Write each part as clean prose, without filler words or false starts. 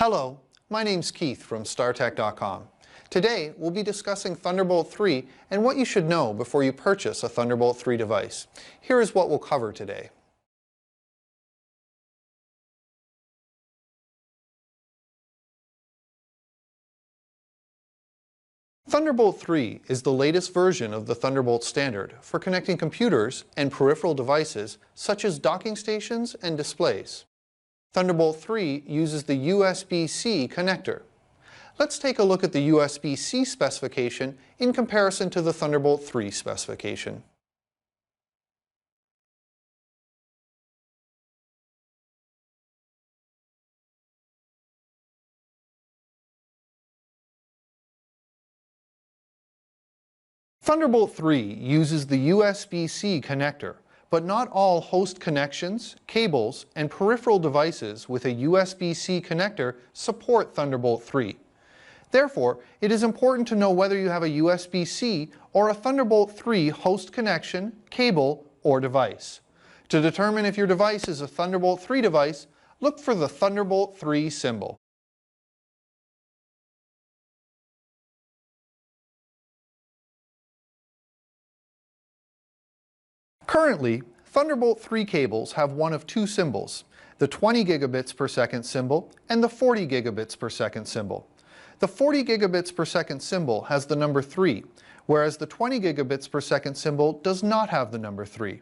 Hello, my name's Keith from StarTech.com. Today we'll be discussing Thunderbolt 3 and what you should know before you purchase a Thunderbolt 3 device. Here is what we'll cover today. Thunderbolt 3 is the latest version of the Thunderbolt standard for connecting computers and peripheral devices such as docking stations and displays. Thunderbolt 3 uses the USB-C connector. Let's take a look at the USB-C specification in comparison to the Thunderbolt 3 specification. Thunderbolt 3 uses the USB-C connector, but not all host connections, cables, and peripheral devices with a USB-C connector support Thunderbolt 3. Therefore, it is important to know whether you have a USB-C or a Thunderbolt 3 host connection, cable, or device. To determine if your device is a Thunderbolt 3 device, look for the Thunderbolt 3 symbol. Currently, Thunderbolt 3 cables have one of two symbols, the 20 gigabits per second symbol and the 40 gigabits per second symbol. The 40 gigabits per second symbol has the number 3, whereas the 20 gigabits per second symbol does not have the number 3.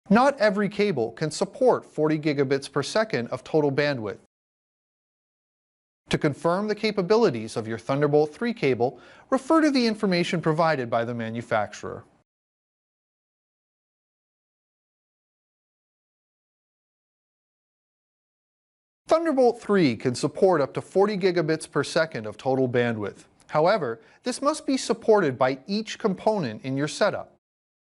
Not every cable can support 40 gigabits per second of total bandwidth. To confirm the capabilities of your Thunderbolt 3 cable, refer to the information provided by the manufacturer. Thunderbolt 3 can support up to 40 gigabits per second of total bandwidth. However, this must be supported by each component in your setup.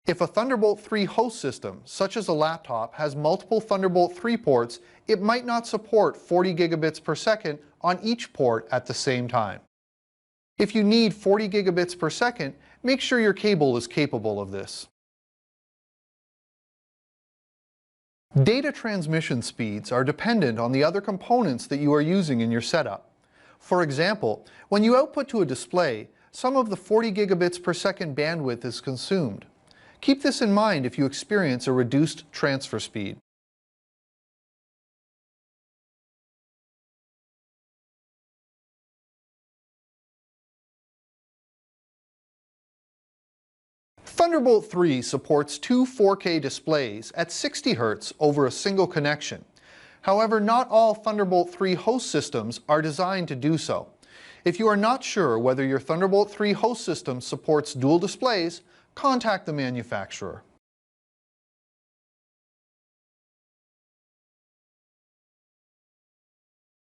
If a Thunderbolt 3 host system, such as a laptop, has multiple Thunderbolt 3 ports, it might not support 40 gigabits per second on each port at the same time. If you need 40 gigabits per second, make sure your cable is capable of this. Data transmission speeds are dependent on the other components that you are using in your setup. For example, when you output to a display, some of the 40 gigabits per second bandwidth is consumed. Keep this in mind if you experience a reduced transfer speed. Thunderbolt 3 supports two 4K displays at 60 Hz over a single connection. However, not all Thunderbolt 3 host systems are designed to do so. If you are not sure whether your Thunderbolt 3 host system supports dual displays, contact the manufacturer.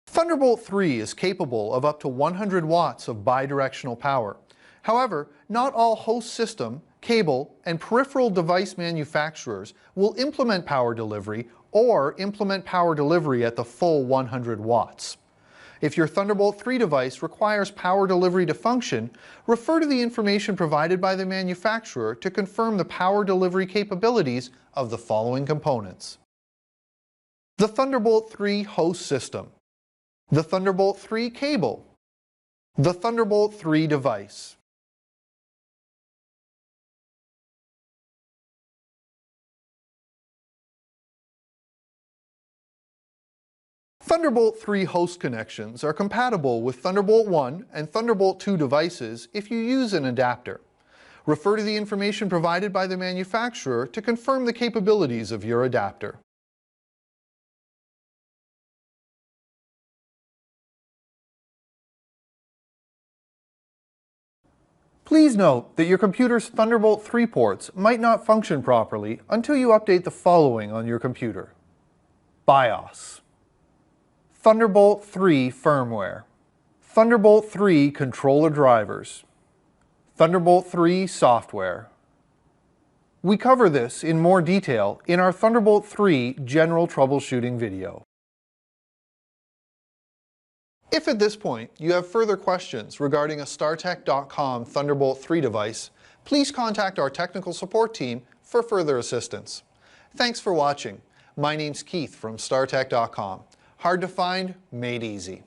Thunderbolt 3 is capable of up to 100 watts of bidirectional power. However, not all host system, cable, and peripheral device manufacturers will implement power delivery or implement power delivery at the full 100 watts. If your Thunderbolt 3 device requires power delivery to function, refer to the information provided by the manufacturer to confirm the power delivery capabilities of the following components. The Thunderbolt 3 host system, the Thunderbolt 3 cable, the Thunderbolt 3 device. Thunderbolt 3 host connections are compatible with Thunderbolt 1 and Thunderbolt 2 devices if you use an adapter. Refer to the information provided by the manufacturer to confirm the capabilities of your adapter. Please note that your computer's Thunderbolt 3 ports might not function properly until you update the following on your computer. BIOS. Thunderbolt 3 firmware, Thunderbolt 3 controller drivers, Thunderbolt 3 software. We cover this in more detail in our Thunderbolt 3 general troubleshooting video. If at this point you have further questions regarding a StarTech.com Thunderbolt 3 device, please contact our technical support team for further assistance. Thanks for watching. My name's Keith from StarTech.com. Hard to find, made easy.